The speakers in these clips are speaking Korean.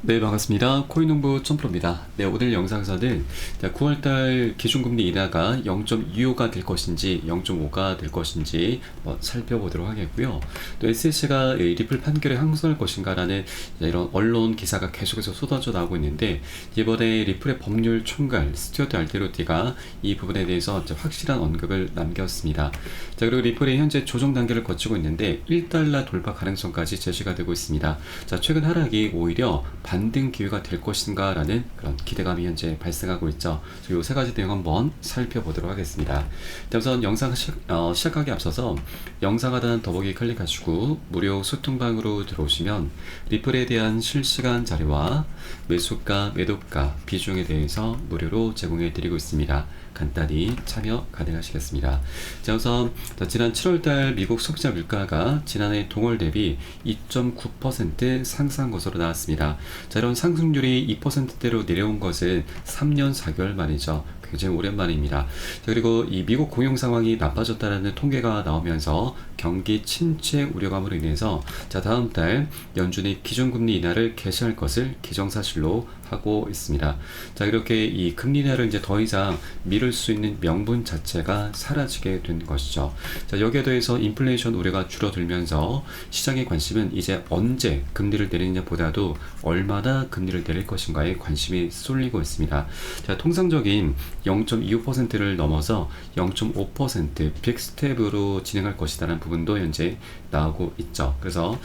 네, 반갑습니다. 코인농부 점프로입니다. 네, 오늘 영상에서는 9월달 기준금리 인하가 0.25가 될 것인지 0.5가 될 것인지 살펴보도록 하겠고요. 또 SEC가 리플 판결에 항소할 것인가라는 이런 언론 기사가 계속해서 쏟아져 나오고 있는데, 이번에 리플의 법률 총괄 스튜어트 알테로티가 이 부분에 대해서 확실한 언급을 남겼습니다. 자, 그리고 리플이 현재 조정 단계를 거치고 있는데 1달러 돌파 가능성까지 제시가 되고 있습니다. 자, 최근 하락이 오히려 반등 기회가 될 것인가 라는 그런 기대감이 현재 발생하고 있죠. 이 세 가지 내용 한번 살펴보도록 하겠습니다. 우선 영상 시작하기 앞서서 영상 하단 더보기 클릭하시고 무료 소통방으로 들어오시면 리플에 대한 실시간 자료와 매수가, 매도가, 비중에 대해서 무료로 제공해 드리고 있습니다. 간단히 참여 가능하시겠습니다. 자, 우선 지난 7월달 미국 소비자 물가가 지난해 동월 대비 2.9% 상승한 것으로 나왔습니다. 자, 이런 상승률이 2%대로 내려온 것은 3년 4개월 만이죠. 굉장히 오랜만입니다. 자, 그리고 이 미국 공용 상황이 나빠졌다는 통계가 나오면서 경기 침체 우려감으로 인해서 다음 달 연준이 기준금리 인하를 개시할 것을 기정사실로 하고 있습니다. 자, 이렇게 이 금리 인하를 이제 더 이상 미룰 수 있는 명분 자체가 사라지게 된 것이죠. 자, 여기에 더해서 인플레이션 우려가 줄어들면서 시장의 관심은 이제 언제 금리를 내리느냐 보다도 얼마나 금리를 내릴 것인가에 관심이 쏠리고 있습니다. 자, 통상적인 0.25%를 넘어서 0.5% 빅스텝으로 진행할 것이라는 부분도 현재 나오고 있죠. 그래서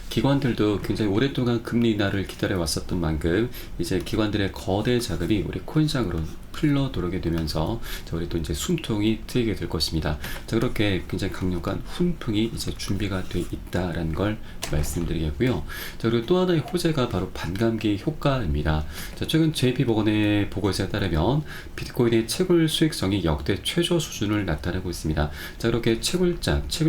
기관들도 굉장히 오랫동안 금리 인하를 기다려 왔었던 만큼 이제 기관들의 거대 자금이 우리 코인장으로 흘러 들어오게 되면서 우리 또 이제 숨통이 트이게 될 것입니다. 자, 그렇게 굉장히 강력한 훈풍이 이제 준비가 돼 있다라는 걸 말씀드리겠고요. 자, 그리고 또 하나의 호재가 바로 반감기 효과입니다. 자, 최근 JP모건의 보고서에 따르면 비트코인의 채굴 수익성이 역대 최저 수준을 나타내고 있습니다. 자, 그렇게 채굴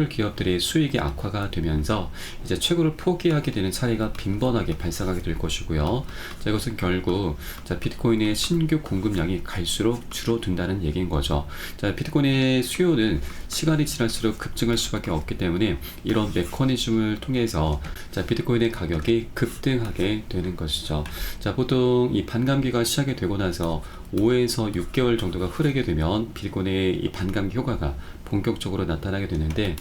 기업들의 수익이 악화가 되면서 이제 채굴을 포기하게 되는 사례가 빈번하게 발생하게 될 것이고요. 자, 이것은 결국 비트코인의 신규 공급량이 갈수록 줄어든다는 얘기인 거죠. 자, 비트코인의 수요는 시간이 지날수록 급증할 수밖에 없기 때문에 이런 메커니즘을 통해서 비트코인의 가격이 급등하게 되는 것이죠. 자, 보통 이 반감기가 시작이 되고 나서 5에서 6개월 정도가 흐르게 되면 비트코인의 이 반감기 효과가 본격적으로 나타나게 되는데,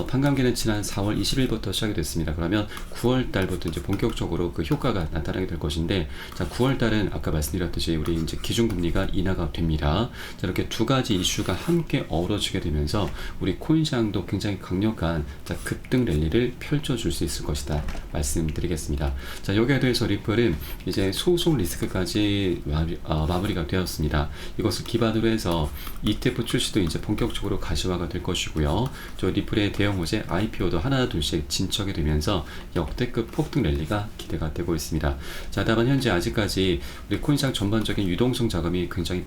반감기는 지난 4월 20일부터 시작이 됐습니다. 그러면 9월 달부터 이제 본격적으로 그 효과가 나타나게 될 것인데, 자, 9월 달은 아까 말씀드렸듯이 우리 이제 기준금리가 인하가 됩니다. 자, 이렇게 두 가지 이슈가 함께 어우러지게 되면서 우리 코인 시장도 굉장히 강력한 급등 랠리를 펼쳐줄 수 있을 것이다 말씀드리겠습니다. 자, 여기에 대해서 리플은 이제 소송 리스크까지 마무리가 되었습니다. 이것을 기반으로 해서 ETF 출시도 이제 본격적으로 가시화가 될 것이고요. 저 리플의 대형 호재 IPO도 하나 둘씩 진척이 되면서 역대급 폭등 랠리가 기대가 되고 있습니다. 자, 다만 현재 아직까지 우리 코인시장 전반적인 유동성 자금이 굉장히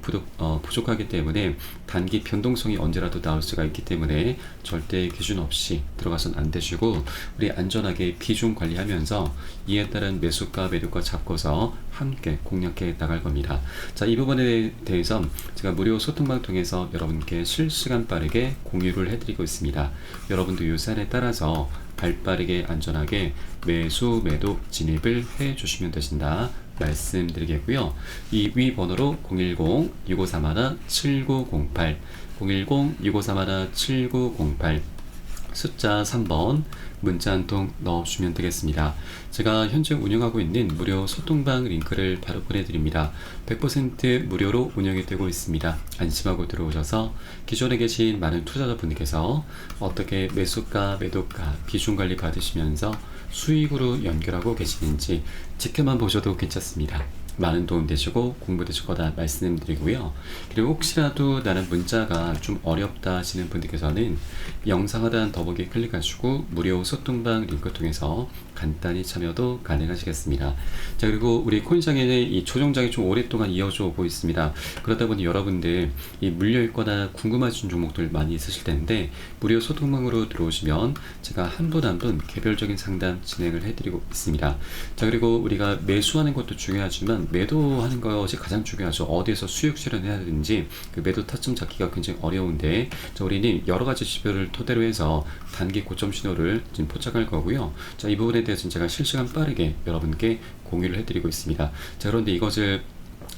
부족하기 때문에 단기 변동성이 언제라도 나올 수가 있기 때문에 절대 기준 없이 들어가선 안 되시고 우리 안전하게 비중 관리하면서 이에 따른 매수가 매도가 잡고서 함께 공략해 나갈 겁니다. 자, 이 부분에 대해서 제가 무료 소통방 통해서 여러분께 실시간 빠르게 공유를 해드리고 있습니다. 여러분도 이 사안에 따라서 발빠르게 안전하게 매수 매도 진입을 해 주시면 되신다 말씀드리겠고요. 이 위 번호로 010-6531-7908 010-6531-7908 숫자 3번 문자 한 통 넣어주시면 되겠습니다. 제가 현재 운영하고 있는 무료 소통방 링크를 바로 보내드립니다. 100% 무료로 운영이 되고 있습니다. 안심하고 들어오셔서 기존에 계신 많은 투자자분들께서 어떻게 매수가, 매도가, 비중 관리 받으시면서 수익으로 연결하고 계시는지 지켜만 보셔도 괜찮습니다. 많은 도움 되시고 공부 되실 거다 말씀드리고요. 그리고 혹시라도 나는 문자가 좀 어렵다 하시는 분들께서는 영상 하단 더보기 클릭하시고 무료 소통방 링크 통해서 간단히 참여도 가능하시겠습니다. 자, 그리고 우리 코인시장에는 이 조정장이 좀 오랫동안 이어져 오고 있습니다. 그러다 보니 여러분들 이 물려있거나 궁금하신 종목들 많이 있으실 텐데 무료 소통방으로 들어오시면 제가 한 분 한 분 개별적인 상담 진행을 해드리고 있습니다. 자, 그리고 우리가 매수하는 것도 중요하지만 매도하는 것이 가장 중요하죠. 어디에서 수익 실현해야 되는지 그 매도 타점 잡기가 굉장히 어려운데, 자, 우리는 여러 가지 지표를 토대로 해서 단기 고점 신호를 지금 포착할 거고요. 자, 이 부분에 대해서는 제가 실시간 빠르게 여러분께 공유를 해드리고 있습니다. 자, 그런데 이것을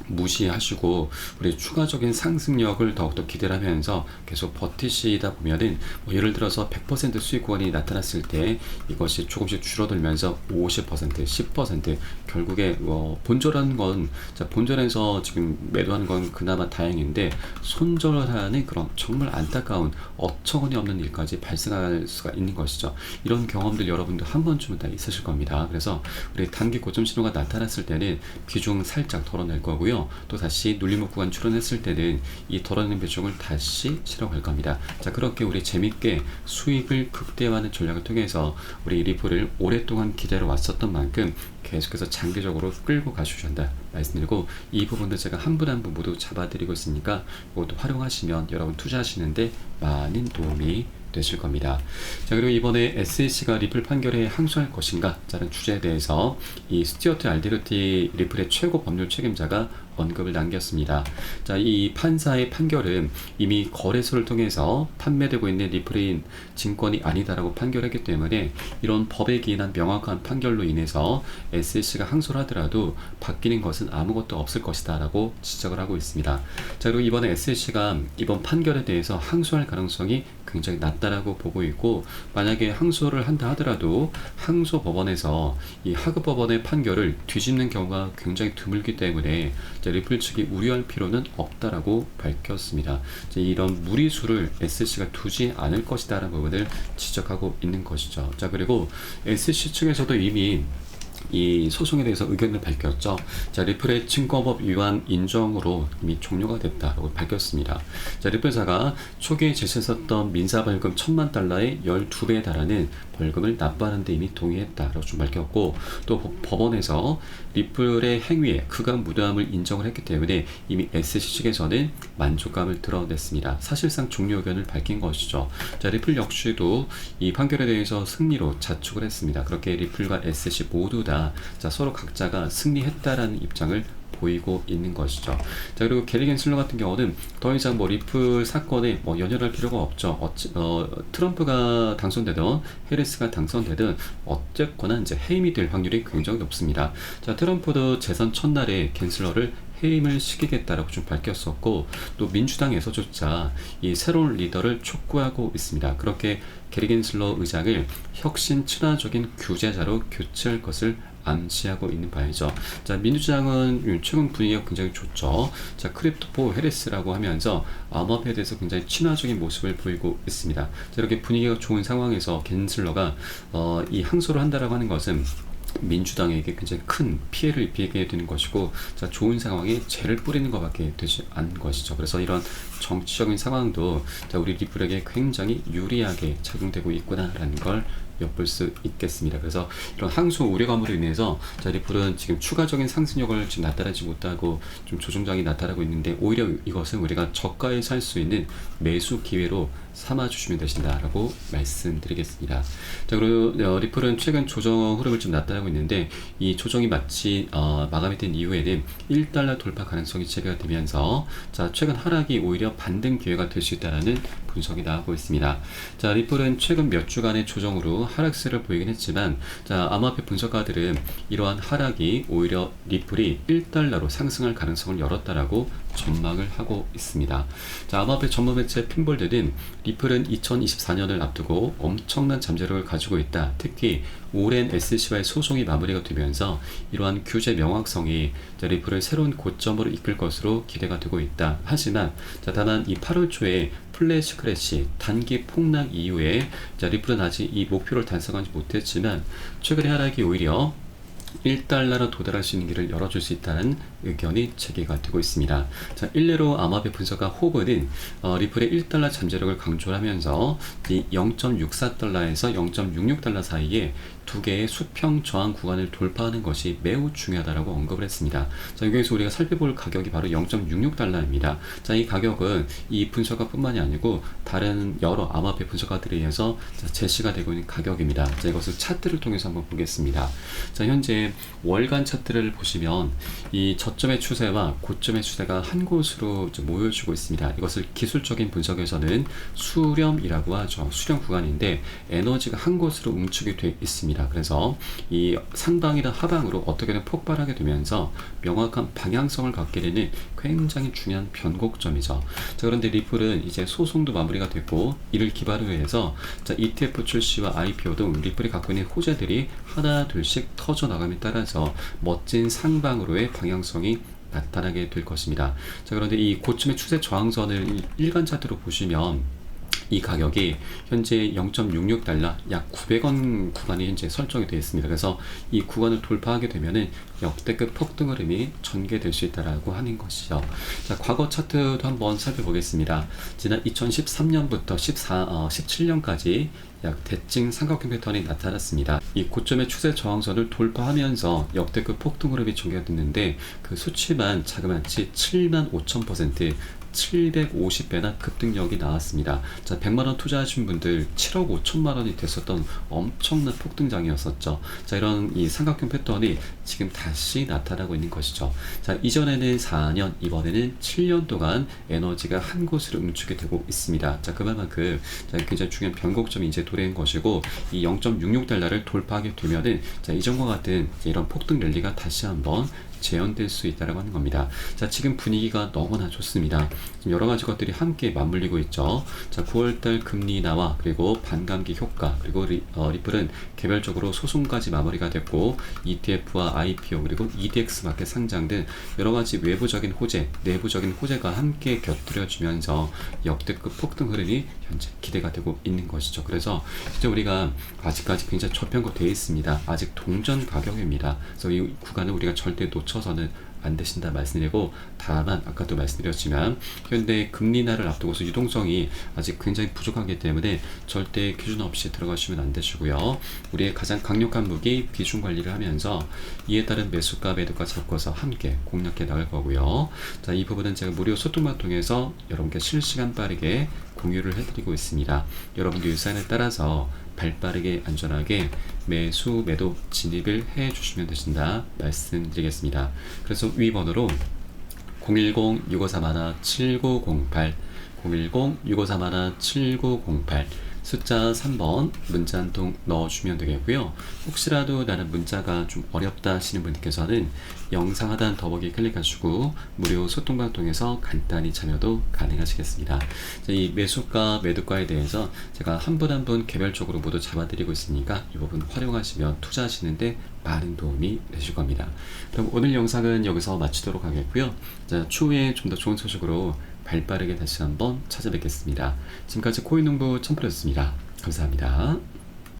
무시하시고 우리 추가적인 상승력을 더욱더 기대를 하면서 계속 버티시다 보면은 뭐 예를 들어서 100% 수익 구간이 나타났을 때 이것이 조금씩 줄어들면서 50%, 10% 결국에 본전하는 건, 자, 본전에서 지금 매도하는 건 그나마 다행인데 손절하는 그런 정말 안타까운 어처구니 없는 일까지 발생할 수가 있는 것이죠. 이런 경험들 여러분도 한 번쯤은 다 있으실 겁니다. 그래서 우리 단기 고점 신호가 나타났을 때는 비중 살짝 덜어낼 거고요. 또 다시 눌림목 구간 출현했을 때는 이 덜어낸 비중을 다시 실어갈 겁니다. 자, 그렇게 우리 재밌게 수익을 극대화하는 전략을 통해서 우리 리플을 오랫동안 기다려 왔었던 만큼 계속해서 장기적으로 끌고 가주셔야 한다 말씀드리고, 이 부분도 제가 한 분 한 분 모두 잡아드리고 있으니까 이것도 활용하시면 여러분 투자하시는데 많은 도움이 되실 겁니다. 자, 그리고 이번에 SEC가 리플 판결에 항소할 것인가 라는 주제에 대해서 이 스튜어트 알데르티 리플의 최고 법률 책임자가 언급을 남겼습니다. 자, 이 판사의 판결은 이미 거래소를 통해서 판매되고 있는 리플인 증권이 아니다라고 판결했기 때문에 이런 법에 기인한 명확한 판결로 인해서 SEC가 항소를 하더라도 바뀌는 것은 아무것도 없을 것이다 라고 지적을 하고 있습니다. 자, 그리고 이번에 SEC가 이번 판결에 대해서 항소할 가능성이 굉장히 낮다라고 보고 있고, 만약에 항소를 한다 하더라도 항소 법원에서 이 하급 법원의 판결을 뒤집는 경우가 굉장히 드물기 때문에 리플 측이 우려할 필요는 없다라고 밝혔습니다. 이런 무리수를 SEC가 두지 않을 것이다라는 부분을 지적하고 있는 것이죠. 자, 그리고 SEC 측에서도 이미 이 소송에 대해서 의견을 밝혔죠. 자, 리플의 증거법 위반 인정으로 이미 종료가 됐다고 밝혔습니다. 자, 리플사가 초기에 제시했었던 민사벌금 1,000만 달러의 12배에 달하는 벌금을 납부하는 데 이미 동의했다라고 좀 밝혔고, 또 법원에서 리플의 행위에 그간 무도함을 인정을 했기 때문에 이미 SEC 측에서는 만족감을 드러냈습니다. 사실상 종료 의견을 밝힌 것이죠. 자, 리플 역시도 이 판결에 대해서 승리로 자축을 했습니다. 그렇게 리플과 SEC 모두 다 자, 서로 각자가 승리했다라는 입장을 보이고 있는 것이죠. 자, 그리고 게리 겐슬러 같은 경우는 더 이상 뭐 리플 사건에 뭐 연연할 필요가 없죠. 트럼프가 당선되든 해리스가 당선되든 어쨌거나 이제 해임이 될 확률이 굉장히 높습니다. 자, 트럼프도 재선 첫날에 겐슬러를 해임을 시키겠다라고 좀 밝혔었고, 또 민주당에서조차 이 새로운 리더를 촉구하고 있습니다. 그렇게 게리 겐슬러 의장을 혁신 친화적인 규제자로 교체할 것을 암시하고 있는 바이죠. 자, 민주당은 최근 분위기가 굉장히 좋죠. 자, 크리스토퍼 해리스라고 하면서 암호화폐에 대해서 굉장히 친화적인 모습을 보이고 있습니다. 자, 이렇게 분위기가 좋은 상황에서 겐슬러가 이 항소를 한다라고 하는 것은 민주당에게 굉장히 큰 피해를 입히게 되는 것이고, 자, 좋은 상황에 죄를 뿌리는 것밖에 되지 않는 것이죠. 그래서 이런 정치적인 상황도 자, 우리 리플에게 굉장히 유리하게 작용되고 있구나라는 걸 엿볼 수 있겠습니다. 그래서 이런 항소 우려감으로 인해서 자, 리플은 지금 추가적인 상승력을 지금 나타내지 못하고 좀 조정장이 나타나고 있는데, 오히려 이것은 우리가 저가에 살 수 있는 매수 기회로 삼아주시면 되신다라고 말씀드리겠습니다. 자, 그리고 리플은 최근 조정 흐름을 좀 나타나고 있는데, 이 조정이 마치 마감이 된 이후에는 1달러 돌파 가능성이 제기가 되면서 자, 최근 하락이 오히려 반등 기회가 될 수 있다는 분석이 나오고 있습니다. 자, 리플은 최근 몇 주간의 조정으로 하락세를 보이긴 했지만, 자, 암호화폐 분석가들은 이러한 하락이 오히려 리플이 1달러로 상승할 가능성을 열었다라고 전망을 하고 있습니다. 자, 암호화폐 전문 매체 핀볼드는 리플은 2024년을 앞두고 엄청난 잠재력을 가지고 있다. 특히 오랜 SEC와의 소송이 마무리가 되면서 이러한 규제 명확성이 리플을 새로운 고점으로 이끌 것으로 기대가 되고 있다. 하지만 자, 다만 이 8월 초에 플래시 크래시 단기 폭락 이후에 자, 리플은 아직 이 목표를 달성하지 못했지만 최근의 하락이 오히려 1달러로 도달할 수 있는 길을 열어줄 수 있다는 의견이 제기가 되고 있습니다. 자, 일례로 암호화폐 분석가 호브는 리플의 1달러 잠재력을 강조하면서 이 0.64달러에서 0.66달러 사이에 두 개의 수평 저항 구간을 돌파하는 것이 매우 중요하다고 언급을 했습니다. 자, 여기에서 우리가 살펴볼 가격이 바로 0.66달러입니다. 자, 이 가격은 이 분석가뿐만이 아니고 다른 여러 암호화폐 분석가들에 의해서 제시가 되고 있는 가격입니다. 자, 이것을 차트를 통해서 한번 보겠습니다. 자, 현재 월간 차트를 보시면 이 저점의 추세와 고점의 추세가 한 곳으로 좀 모여주고 있습니다. 이것을 기술적인 분석에서는 수렴이라고 하죠. 수렴 구간인데 에너지가 한 곳으로 움축이 되어 있습니다. 그래서 이 상방이나 하방으로 어떻게든 폭발하게 되면서 명확한 방향성을 갖게 되는 굉장히 중요한 변곡점이죠. 자, 그런데 리플은 이제 소송도 마무리가 됐고 이를 기반으로 해서 자, ETF 출시와 IPO 등 리플이 갖고 있는 호재들이 하나 둘씩 터져 나감에 따라서 멋진 상방으로의 방향성이 나타나게 될 것입니다. 자, 그런데 이 고점의 추세 저항선을 일간 차트로 보시면 이 가격이 현재 0.66달러 약 900원 구간이 현재 설정이 되어 있습니다. 그래서 이 구간을 돌파하게 되면은 역대급 폭등 흐름이 전개될 수 있다라고 하는 것이죠. 자, 과거 차트도 한번 살펴보겠습니다. 지난 2013년부터 17년까지 약 대칭 삼각형 패턴이 나타났습니다. 이 고점의 추세 저항선을 돌파하면서 역대급 폭등 흐름이 전개됐는데 그 수치만 자그마치 75,000%, 750배나 급등력이 나왔습니다. 자, 100만원 투자하신 분들 7억 5천만원이 됐었던 엄청난 폭등장이었었죠. 자, 이런 이 삼각형 패턴이 지금 다시 나타나고 있는 것이죠. 자, 이전에는 4년, 이번에는 7년 동안 에너지가 한 곳으로 움축이 되고 있습니다. 자, 그만큼 굉장히 중요한 변곡점이 이제 도래한 것이고 이 0.66달러를 돌파하게 되면은 자, 이전과 같은 이런 폭등 랠리가 다시 한번 재현될 수 있다고 하는 겁니다. 자, 지금 분위기가 너무나 좋습니다. 지금 여러 가지 것들이 함께 맞물리고 있죠. 자, 9월달 금리 인하와 그리고 반감기 효과, 그리고 리플은 개별적으로 소송까지 마무리가 됐고 ETF와 IPO 그리고 EDX 마켓 상장 등 여러 가지 외부적인 호재, 내부적인 호재가 함께 곁들여지면서 역대급 폭등 흐름이 현재 기대가 되고 있는 것이죠. 그래서 진짜 우리가 아직까지 굉장히 저평가되어 있습니다. 아직 동전 가격입니다. 그래서 이 구간을 우리가 절대 놓쳐서는 안 되신다 말씀드리고, 다만 아까도 말씀드렸지만 현대 금리 인하를 앞두고서 유동성이 아직 굉장히 부족하기 때문에 절대 기준 없이 들어가시면 안 되시고요. 우리의 가장 강력한 무기 비중 관리를 하면서 이에 따른 매수가 매도가 잡고서 함께 공략해 나갈 거고요. 자, 이 부분은 제가 무료 소통방 통해서 여러분께 실시간 빠르게 공유를 해드리고 있습니다. 여러분들 유사안에 따라서 발빠르게 안전하게 매수 매도 진입을 해 주시면 되신다 말씀드리겠습니다. 그래서 위 번호로 010-6531-7908 010-6531-7908 숫자 3번 문자 한 통 넣어주면 되겠고요. 혹시라도 나는 문자가 좀 어렵다 하시는 분께서는 영상 하단 더보기 클릭하시고 무료 소통방 통해서 간단히 참여도 가능하시겠습니다. 이 매수가 매도가에 대해서 제가 한 분 한 분 개별적으로 모두 잡아드리고 있으니까 이 부분 활용하시면 투자하시는데 많은 도움이 되실 겁니다. 그럼 오늘 영상은 여기서 마치도록 하겠고요. 자, 추후에 좀 더 좋은 소식으로 발빠르게 다시 한번 찾아뵙겠습니다. 지금까지 코인농부 첨프였습니다. 감사합니다.